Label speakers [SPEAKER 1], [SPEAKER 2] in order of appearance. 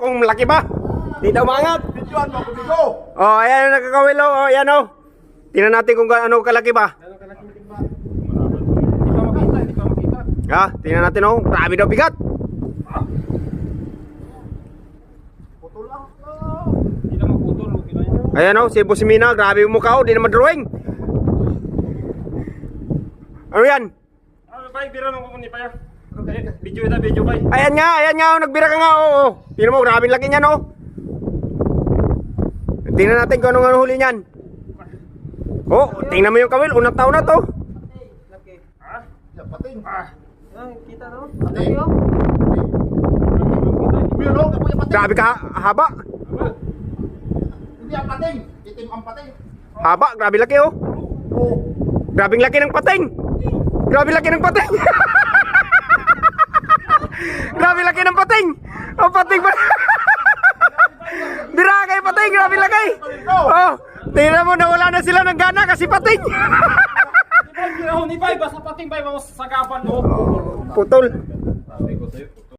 [SPEAKER 1] kung malaki ba. Di daw maangat.
[SPEAKER 2] Videoan mo, kumigo.
[SPEAKER 1] Oh, ayan nakakawil oh. Oh, ayan oh. Tingnan natin kung ano kalaki ba.
[SPEAKER 2] Hindi pa makita.
[SPEAKER 1] Ha, tingnan natin oh. Grabe daw bigat.
[SPEAKER 2] Putol lang.
[SPEAKER 3] Hindi na magputol. Okay na yan.
[SPEAKER 1] Ayan oh, si Busimina, grabe yung mukha oh, di naman drawing. Ano yan?
[SPEAKER 3] Bay, bira nung kukunin pa yan. Video ito, video bay.
[SPEAKER 1] Ayan nga oh, nagbira ka nga oh. Oh. Tingnan mo, grabe laki niyan oh. Tingnan natin kung anong huli niyan. Oh, tingnan mo yung kawil, unat na unat oh.
[SPEAKER 2] Yan, pating.
[SPEAKER 3] Kita no?
[SPEAKER 2] Pating. Pero, kapo yung pating.
[SPEAKER 1] Grabe ka, haba.
[SPEAKER 2] Hindi ang pating. Itim ang pating.
[SPEAKER 1] Haba, grabe laki oh.
[SPEAKER 2] Oo.
[SPEAKER 1] Grabing laki ng pating. Grabe laki ng pating. Grabe laki ng pating. Oh, pating pa. Bira kay pating, grabe laki. Oh, tingnan mo, nawala na sila ng gana kasi pating.
[SPEAKER 3] Ni bay, basta pating bay, mga sagapan mo.
[SPEAKER 1] Putol.